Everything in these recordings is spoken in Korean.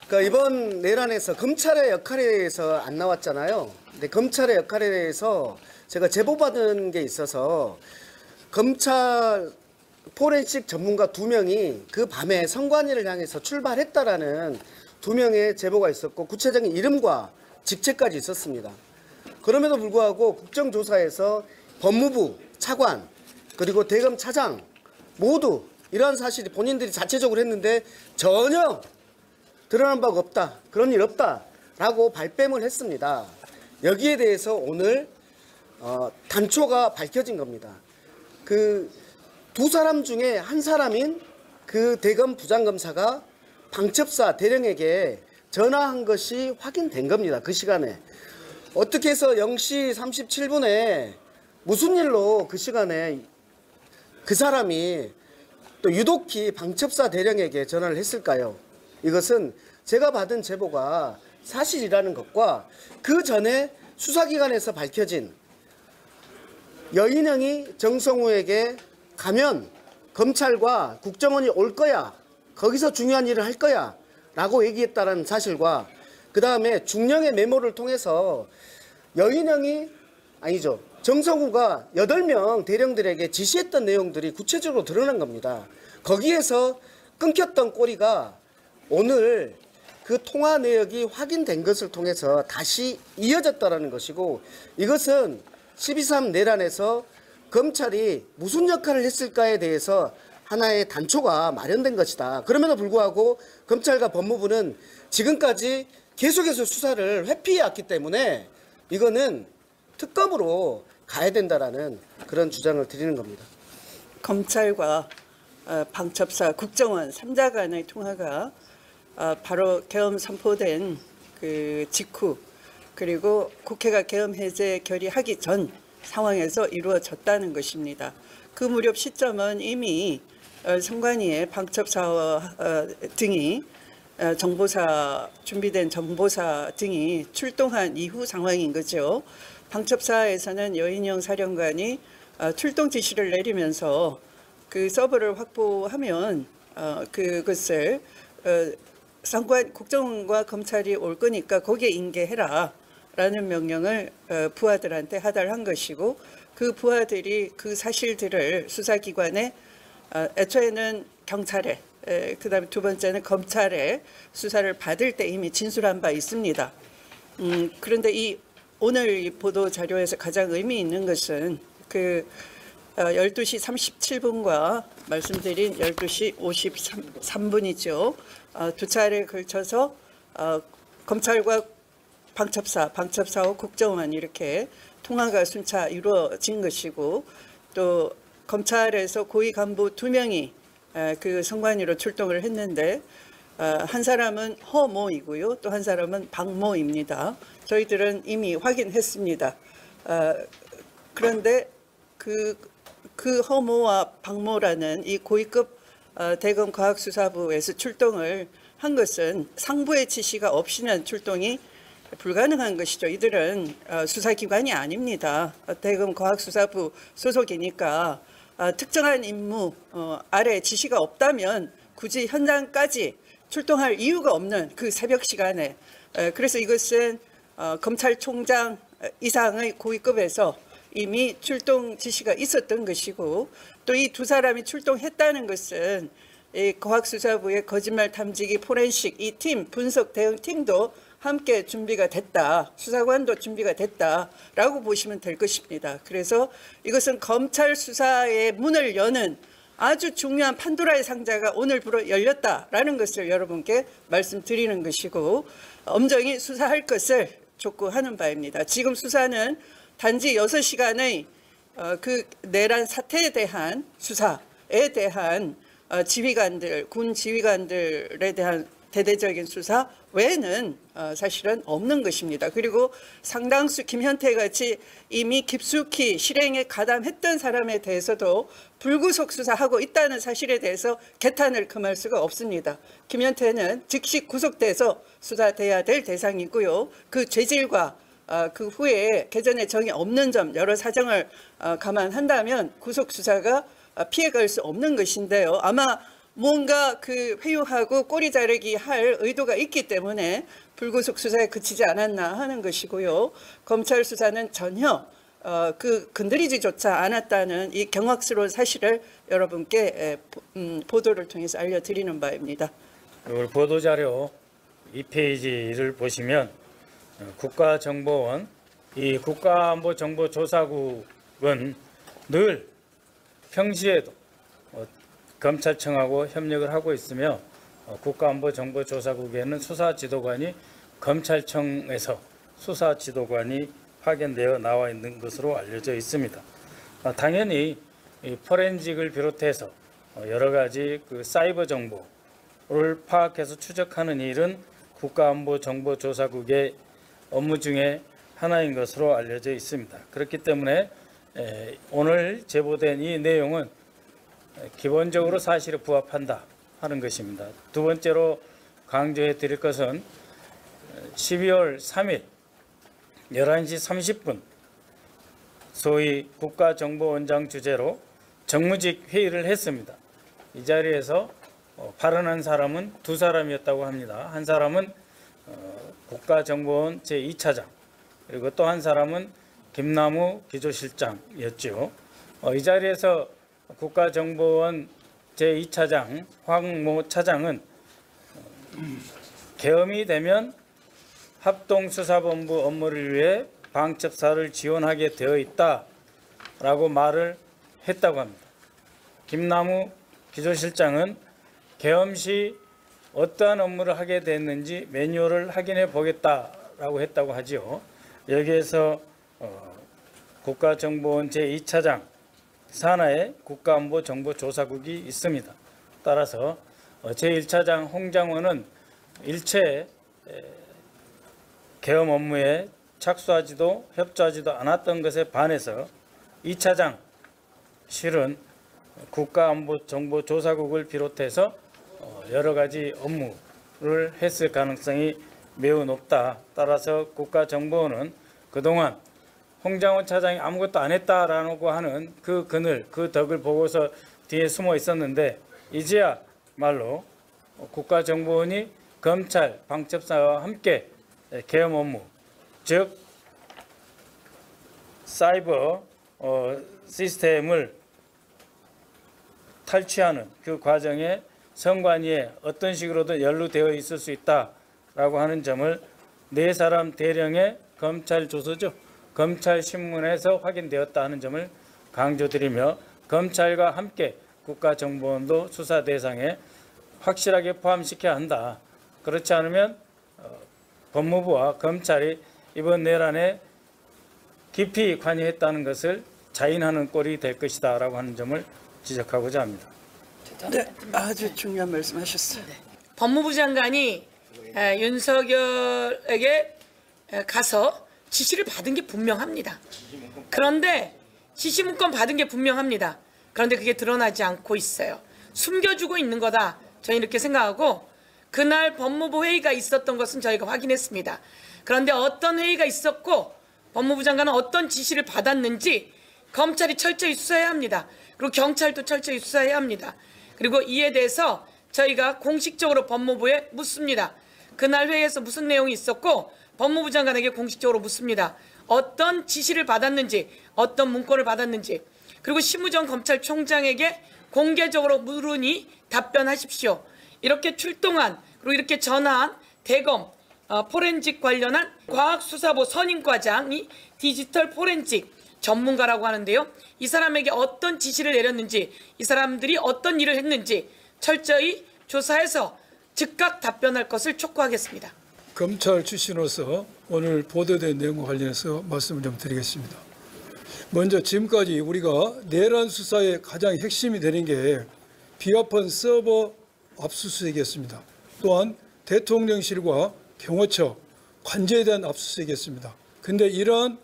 그러니까 이번 내란에서 검찰의 역할에 대해서 안 나왔잖아요. 근데 검찰의 역할에 대해서 제가 제보받은 게 있어서 검찰 포렌식 전문가 2명이 그 밤에 선관위를 향해서 출발했다라는 2명의 제보가 있었고 구체적인 이름과 직책까지 있었습니다. 그럼에도 불구하고 국정조사에서 법무부 차관 그리고 대검 차장 모두 이러한 사실이 본인들이 자체적으로 했는데 전혀 드러난 바가 없다. 그런 일 없다라고 발뺌을 했습니다. 여기에 대해서 오늘 단초가 밝혀진 겁니다. 그 두 사람 중에 한 사람인 그 대검 부장검사가 방첩사 대령에게 전화한 것이 확인된 겁니다. 그 시간에. 어떻게 해서 0시 37분에 무슨 일로 그 시간에 그 사람이 또 유독히 방첩사 대령에게 전화를 했을까요? 이것은 제가 받은 제보가 사실이라는 것과 그 전에 수사기관에서 밝혀진 여인영이 정성우에게 가면 검찰과 국정원이 올 거야. 거기서 중요한 일을 할 거야. 라고 얘기했다는 사실과 그 다음에 중령의 메모를 통해서 여인영이 아니죠. 정성우가 8명 대령들에게 지시했던 내용들이 구체적으로 드러난 겁니다. 거기에서 끊겼던 꼬리가 오늘 그 통화 내역이 확인된 것을 통해서 다시 이어졌다는 것이고 이것은 12.3 내란에서 검찰이 무슨 역할을 했을까에 대해서 하나의 단초가 마련된 것이다. 그럼에도 불구하고 검찰과 법무부는 지금까지 계속해서 수사를 회피해왔기 때문에 이거는 특검으로 가야 된다라는 그런 주장을 드리는 겁니다. 검찰과 방첩사, 국정원 3자 간의 통화가 바로 계엄 선포된 그 직후 그리고 국회가 계엄 해제 결의하기 전 상황에서 이루어졌다는 것입니다. 그 무렵 시점은 이미 선관위의 방첩사 등이 정보사 준비된 정보사 등이 출동한 이후 상황인 거죠. 방첩사에서는 여인영 사령관이 출동 지시를 내리면서 그 서버를 확보하면 그것을 국정원과 검찰이 올 거니까 거기에 인계해라 라는 명령을 부하들한테 하달한 것이고 그 부하들이 그 사실들을 수사기관에 애초에는 경찰에 그 다음에 두 번째는 검찰에 수사를 받을 때 이미 진술한 바 있습니다. 그런데 이 오늘 보도 자료에서 가장 의미 있는 것은 그 12시 37분과 말씀드린 12시 53분이죠. 두 차례에 걸쳐서 검찰과 방첩사와 국정원 이렇게 통화가 순차 이루어진 것이고 또 검찰에서 고위 간부 2명이 그 선관위로 출동을 했는데 한 사람은 허모이고요. 또 한 사람은 박모입니다. 저희들은 이미 확인했습니다. 그런데 그 허모와 박모라는 이 고위급 대검 과학수사부에서 출동을 한 것은 상부의 지시가 없이는 출동이 불가능한 것이죠. 이들은 수사기관이 아닙니다. 대검 과학수사부 소속이니까 특정한 임무 아래 지시가 없다면 굳이 현장까지 출동할 이유가 없는 그 새벽 시간에 그래서 이것은 검찰총장 이상의 고위급에서 이미 출동 지시가 있었던 것이고 또 이 두 사람이 출동했다는 것은 이 과학수사부의 거짓말 탐지기 포렌식 이 팀 분석 대응 팀도 함께 준비가 됐다. 수사관도 준비가 됐다라고 보시면 될 것입니다. 그래서 이것은 검찰 수사의 문을 여는 아주 중요한 판도라의 상자가 오늘부로 열렸다라는 것을 여러분께 말씀드리는 것이고 엄정히 수사할 것을 촉구하는 바입니다. 지금 수사는 단지 6시간의 그 내란 사태에 대한 수사에 대한 지휘관들, 군 지휘관들에 대한 대대적인 수사 외에는 사실은 없는 것입니다. 그리고 상당수 김현태 같이 이미 깊숙이 실행에 가담했던 사람에 대해서도 불구속 수사하고 있다는 사실에 대해서 개탄을 금할 수가 없습니다. 김현태는 즉시 구속돼서 수사돼야 될 대상이고요. 그 죄질과 그 후에 개전의 정이 없는 점 여러 사정을 감안한다면 구속 수사가 피해갈 수 없는 것인데요. 아마 뭔가 그 회유하고 꼬리 자르기 할 의도가 있기 때문에 불구속 수사에 그치지 않았나 하는 것이고요. 검찰 수사는 전혀 그 건드리지조차 않았다는 이 경악스러운 사실을 여러분께 보도를 통해서 알려드리는 바입니다. 우리 보도자료 2페이지를 보시면 국가정보원, 이 국가안보정보조사국은 늘 평시에도 검찰청하고 협력을 하고 있으며 국가안보정보조사국에는 수사지도관이 검찰청에서 수사지도관이 파견되어 나와 있는 것으로 알려져 있습니다. 당연히 이 포렌식을 비롯해서 여러 가지 그 사이버 정보를 파악해서 추적하는 일은 국가안보정보조사국의 업무 중에 하나인 것으로 알려져 있습니다. 그렇기 때문에 오늘 제보된 이 내용은 기본적으로 사실에 부합한다 하는 것입니다. 두 번째로 강조해 드릴 것은 12월 3일 11시 30분 소위 국가정보원장 주재로 정무직 회의를 했습니다. 이 자리에서 발언한 사람은 두 사람이었다고 합니다. 한 사람은 국가정보원 제2차장, 그리고 또 한 사람은 김남우 기조실장이었죠. 이 자리에서 국가정보원 제2차장 황모 차장은 계엄이 되면 합동수사본부 업무를 위해 방첩사를 지원하게 되어 있다라고 말을 했다고 합니다. 김남우 기조실장은 계엄 시 어떠한 업무를 하게 됐는지 매뉴얼을 확인해 보겠다라고 했다고 하지요. 여기에서 국가정보원 제2차장 산하에 국가안보정보조사국이 있습니다. 따라서 제1차장 홍장원은 일체 계엄 업무에 착수하지도 협조하지도 않았던 것에 반해서 2차장 실은 국가안보정보조사국을 비롯해서 여러 가지 업무를 했을 가능성이 매우 높다. 따라서 국가정보원은 그동안 홍장원 차장이 아무것도 안 했다라고 하는 그 그늘, 그 덕을 보고서 뒤에 숨어 있었는데 이제야 말로 국가정보원이 검찰, 방첩사와 함께 계엄 업무, 즉 사이버 시스템을 탈취하는 그 과정에 선관위에 어떤 식으로든 연루되어 있을 수 있다라고 하는 점을 네 사람 대령의 검찰 조서죠. 검찰 신문에서 확인되었다 하는 점을 강조드리며 검찰과 함께 국가정보원도 수사 대상에 확실하게 포함시켜야 한다. 그렇지 않으면 법무부와 검찰이 이번 내란에 깊이 관여했다는 것을 자인하는 꼴이 될 것이다 라고 하는 점을 지적하고자 합니다. 네, 아주 중요한 말씀하셨어요. 법무부 장관이 윤석열에게 가서 지시를 받은 게 분명합니다. 그런데 지시 문건 받은 게 분명합니다. 그런데 그게 드러나지 않고 있어요. 숨겨주고 있는 거다. 저희는 이렇게 생각하고 그날 법무부 회의가 있었던 것은 저희가 확인했습니다. 그런데 어떤 회의가 있었고 법무부 장관은 어떤 지시를 받았는지 검찰이 철저히 수사해야 합니다. 그리고 경찰도 철저히 수사해야 합니다. 그리고 이에 대해서 저희가 공식적으로 법무부에 묻습니다. 그날 회의에서 무슨 내용이 있었고 법무부 장관에게 공식적으로 묻습니다. 어떤 지시를 받았는지, 어떤 문건을 받았는지, 그리고 심우정 검찰총장에게 공개적으로 물으니 답변하십시오. 이렇게 출동한, 그리고 이렇게 전화한 대검 포렌식 관련한 과학수사부 선임과장이 디지털 포렌식 전문가라고 하는데요. 이 사람에게 어떤 지시를 내렸는지, 이 사람들이 어떤 일을 했는지 철저히 조사해서 즉각 답변할 것을 촉구하겠습니다. 검찰 출신으로서 오늘 보도된 내용과 관련해서 말씀을 좀 드리겠습니다. 먼저 지금까지 우리가 내란 수사의 가장 핵심이 되는 게 비화폰 서버 압수수색이었습니다. 또한 대통령실과 경호처, 관저에 대한 압수수색이었습니다. 그런데 이러한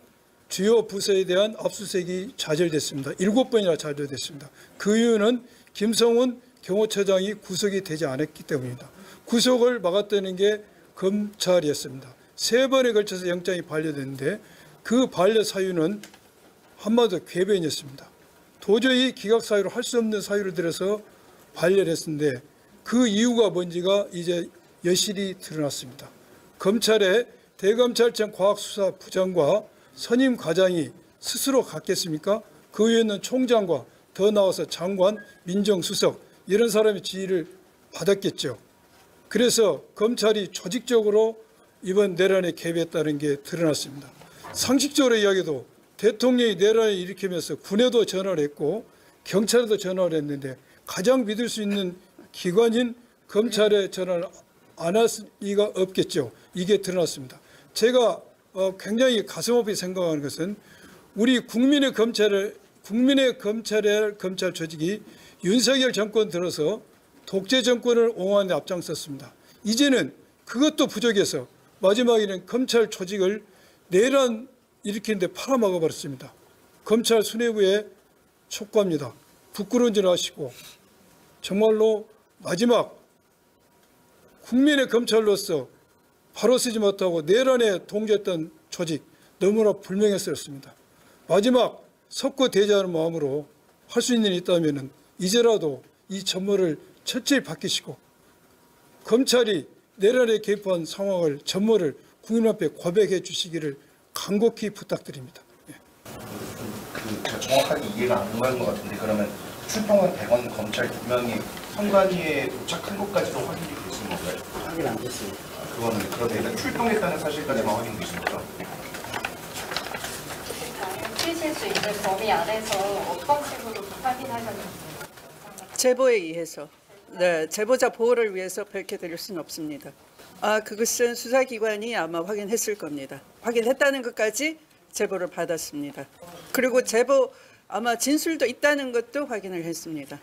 주요 부서에 대한 압수수색이 좌절됐습니다. 7번이나 좌절됐습니다. 그 이유는 김성훈 경호처장이 구속이 되지 않았기 때문입니다. 구속을 막았다는 게 검찰이었습니다. 3번에 걸쳐서 영장이 반려됐는데 그 반려 사유는 한마디로 궤변이었습니다. 도저히 기각 사유를 할 수 없는 사유를 들어서 발열했는데 그 이유가 뭔지가 이제 여실히 드러났습니다. 검찰의 대검찰청 과학수사부장과 선임 과장이 스스로 갔겠습니까? 그 위에는 총장과 더 나아가서 장관, 민정수석 이런 사람의 지휘를 받았겠죠. 그래서 검찰이 조직적으로 이번 내란에 개입했다는 게 드러났습니다. 상식적으로 이야기해도 대통령이 내란을 일으키면서 군에도 전화를 했고 경찰에도 전화를 했는데 가장 믿을 수 있는 기관인 검찰에 전화를 안 할 리가 없겠죠. 이게 드러났습니다. 제가 굉장히 가슴 아프게 생각하는 것은 우리 국민의 검찰 조직이 윤석열 정권 들어서 독재 정권을 옹호하는 데 앞장섰습니다. 이제는 그것도 부족해서 마지막에는 검찰 조직을 내란 일으키는데 팔아먹어 버렸습니다. 검찰 수뇌부에 촉구합니다. 부끄러운 줄 아시고 정말로 마지막 국민의 검찰로서 바로 쓰지 못하고 내란에 동조했던 조직 너무나 불명예스럽습니다. 마지막 석고대자하는 마음으로 할 수 있는 일이 있다면 이제라도 이 전모를 철저히 바뀌시고 검찰이 내란에 개입한 상황을 전모를 국민 앞에 고백해 주시기를 간곡히 부탁드립니다. 제가 정확하게 이해가 안 가는 것 같은데 그러면 출동한 대검 검찰 2명이 선관위에 도착한 것까지도 확인이 되신 건가요? 확인 안 됐습니다. 그거는 그런데 일단 출동했다는 사실까지만 확인되신 거죠? 쓰실 수 있는 범위 안에서 어떤 식으로 확인하셨는지. 제보에 의해서, 네, 제보자 보호를 위해서 밝혀드릴 수는 없습니다. 그것은 수사기관이 아마 확인했을 겁니다. 확인했다는 것까지 제보를 받았습니다. 그리고 제보 아마 진술도 있다는 것도 확인을 했습니다.